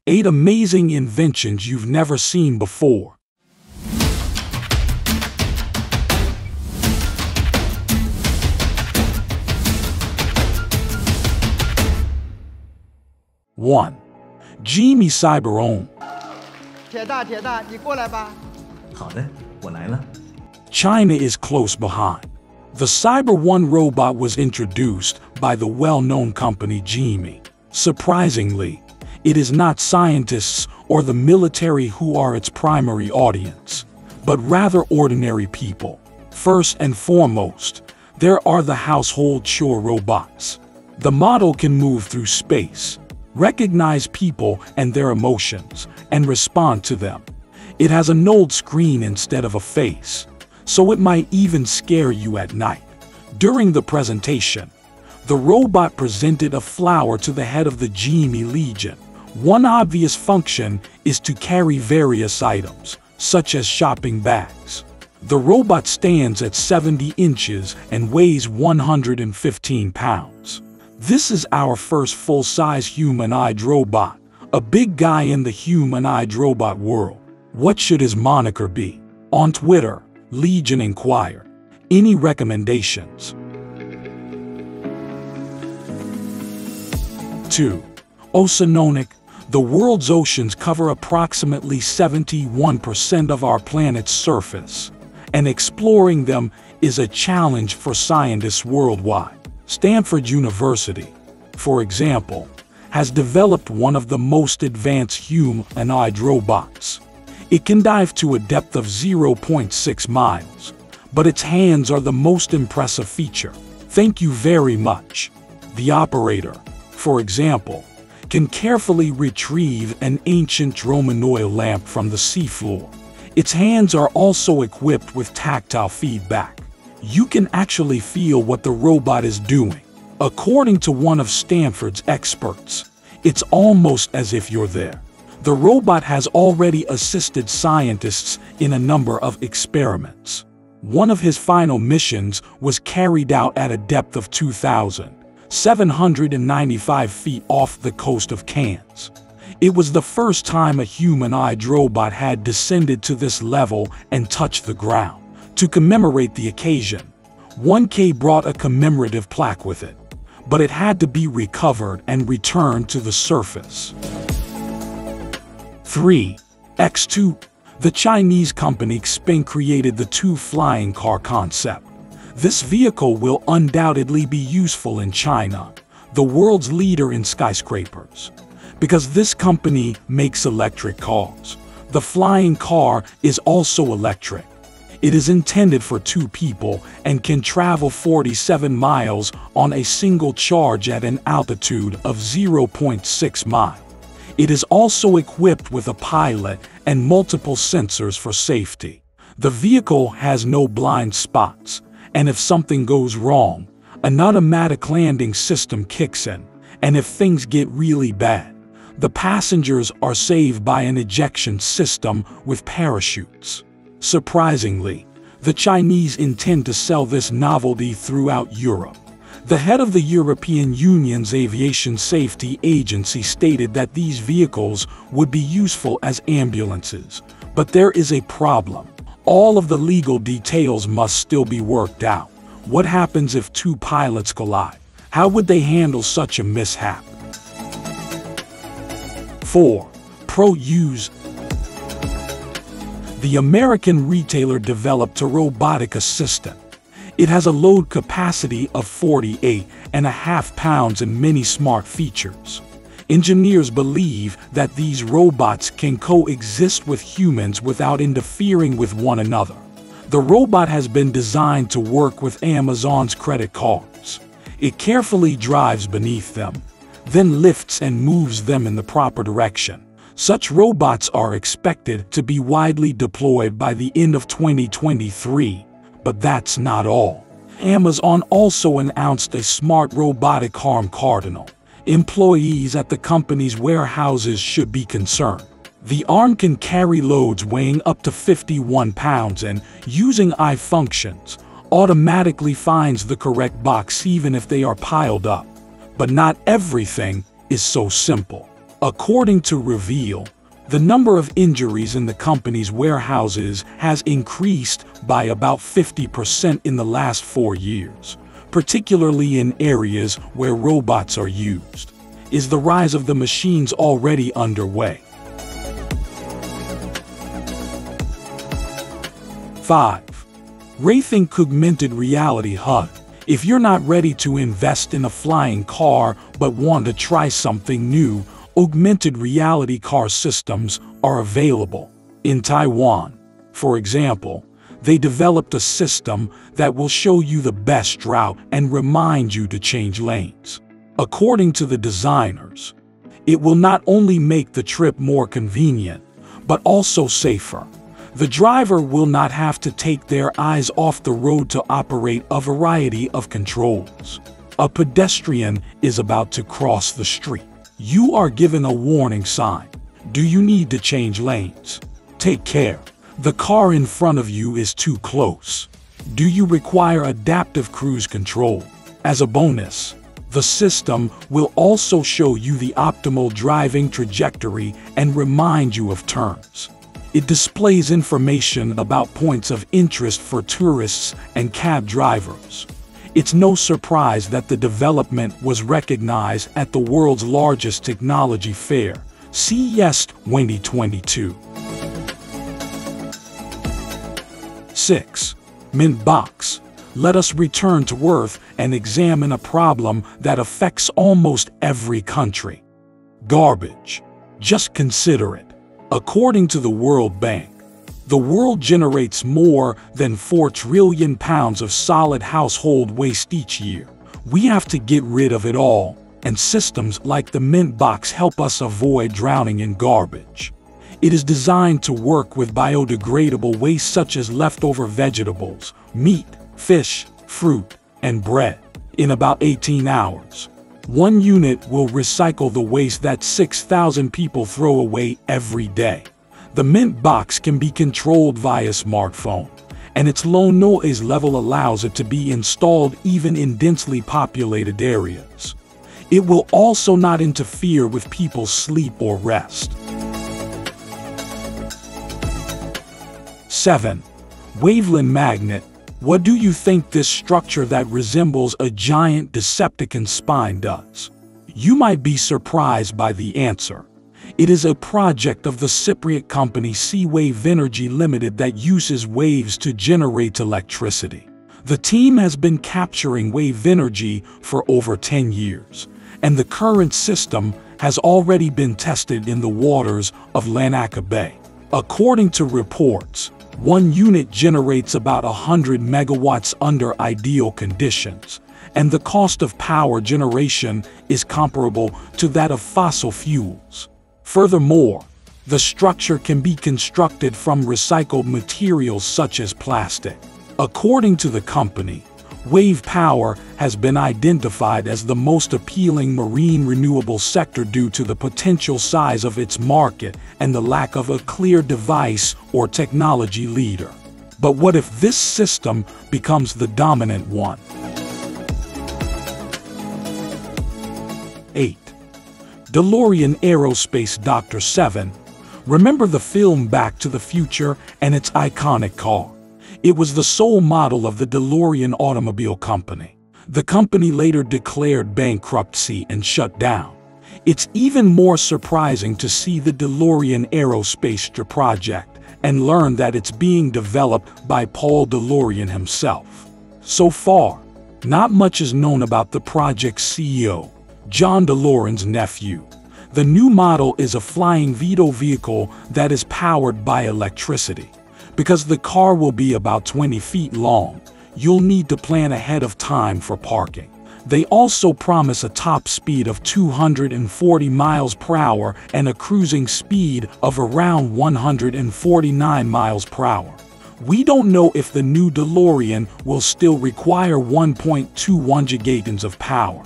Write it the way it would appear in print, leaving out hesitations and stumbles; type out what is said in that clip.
8 amazing inventions you've never seen before. One, Xiaomi CyberOne. 铁大，你过来吧。好的，我来了。 China is close behind. The CyberOne robot was introduced by the well-known company Xiaomi. Surprisingly, it is not scientists or the military who are its primary audience, but rather ordinary people. First and foremost, there are the household chore robots. The model can move through space, recognize people and their emotions, and respond to them. It has a node screen instead of a face, so it might even scare you at night. During the presentation, the robot presented a flower to the head of the Xiaomi Legion. One obvious function is to carry various items, such as shopping bags. The robot stands at 70 inches and weighs 115 pounds. This is our first full-size humanoid robot, a big guy in the humanoid robot world. What should his moniker be? On Twitter, Legion inquired. Any recommendations? 2. OceanOneK. The world's oceans cover approximately 71% of our planet's surface, and exploring them is a challenge for scientists worldwide. Stanford University, for example, has developed one of the most advanced humanoid robots. It can dive to a depth of 0.6 miles, but its hands are the most impressive feature. Thank you very much. The operator, for example, can carefully retrieve an ancient Roman oil lamp from the seafloor. Its hands are also equipped with tactile feedback. You can actually feel what the robot is doing. According to one of Stanford's experts, it's almost as if you're there. The robot has already assisted scientists in a number of experiments. One of his final missions was carried out at a depth of 2,795 feet off the coast of Cairns. It was the first time a humanoid robot had descended to this level and touched the ground. To commemorate the occasion, OceanOneK brought a commemorative plaque with it, but it had to be recovered and returned to the surface. 3. X2. The Chinese company Xpeng created the two flying car concept. This vehicle will undoubtedly be useful in China, the world's leader in skyscrapers. Because this company makes electric cars, the flying car is also electric. It is intended for 2 people and can travel 47 miles on a single charge at an altitude of 0.6 miles. It is also equipped with a pilot and multiple sensors for safety. The vehicle has no blind spots, and if something goes wrong, an automatic landing system kicks in, and if things get really bad, the passengers are saved by an ejection system with parachutes. Surprisingly, the Chinese intend to sell this novelty throughout Europe. The head of the European Union's Aviation Safety Agency stated that these vehicles would be useful as ambulances, but there is a problem. All of the legal details must still be worked out. What happens if 2 pilots collide? How would they handle such a mishap? 4. Proteus. The American retailer developed a robotic assistant. It has a load capacity of 48.5 pounds and many smart features. Engineers believe that these robots can coexist with humans without interfering with one another. The robot has been designed to work with Amazon's credit cards. It carefully drives beneath them, then lifts and moves them in the proper direction. Such robots are expected to be widely deployed by the end of 2023, but that's not all. Amazon also announced a smart robotic arm cardinal. Employees at the company's warehouses should be concerned. The arm can carry loads weighing up to 51 pounds and, using eye functions, automatically finds the correct box even if they are piled up. But not everything is so simple. According to Reveal, the number of injuries in the company's warehouses has increased by about 50% in the last 4 years, particularly in areas where robots are used. Is the rise of the machines already underway? 5. Raythink Augmented Reality HUD. If you're not ready to invest in a flying car but want to try something new, augmented reality car systems are available. In Taiwan, for example, they developed a system that will show you the best route and remind you to change lanes. According to the designers, it will not only make the trip more convenient, but also safer. The driver will not have to take their eyes off the road to operate a variety of controls. A pedestrian is about to cross the street. You are given a warning sign. Do you need to change lanes? Take care. The car in front of you is too close. Do you require adaptive cruise control? As a bonus, the system will also show you the optimal driving trajectory and remind you of turns. It displays information about points of interest for tourists and cab drivers. It's no surprise that the development was recognized at the world's largest technology fair, CES 2022. 6. Mint Box. Let us return to Earth and examine a problem that affects almost every country. Garbage. Just consider it. According to the World Bank, the world generates more than 4 trillion pounds of solid household waste each year. We have to get rid of it all, and systems like the Mint Box help us avoid drowning in garbage. It is designed to work with biodegradable waste such as leftover vegetables, meat, fish, fruit, and bread. In about 18 hours. One unit will recycle the waste that 6,000 people throw away every day. The Mint Box can be controlled via smartphone, and its low noise level allows it to be installed even in densely populated areas. It will also not interfere with people's sleep or rest. 7. Waveline Magnet. What do you think this structure that resembles a giant Decepticon spine does? You might be surprised by the answer. It is a project of the Cypriot company Wave Energy Limited that uses waves to generate electricity. The team has been capturing wave energy for over 10 years, and the current system has already been tested in the waters of Lanaka Bay. According to reports, one unit generates about 100 megawatts under ideal conditions, and the cost of power generation is comparable to that of fossil fuels. Furthermore, the structure can be constructed from recycled materials such as plastic. According to the company, wave power has been identified as the most appealing marine renewable sector due to the potential size of its market and the lack of a clear device or technology leader. But what if this system becomes the dominant one? 8. Delorean Aerospace Dr. 7. Remember the film Back to the Future and its iconic car? It was the sole model of the Delorean automobile company. The company later declared bankruptcy and shut down. It's even more surprising to see the Delorean Aerospace project and learn that it's being developed by Paul Delorean himself. So far, not much is known about the project's CEO, John Delorean's nephew. The new model is a flying VTOL vehicle that is powered by electricity. Because the car will be about 20 feet long, you'll need to plan ahead of time for parking. They also promise a top speed of 240 miles per hour and a cruising speed of around 149 miles per hour. We don't know if the new DeLorean will still require 1.21 gigatons of power.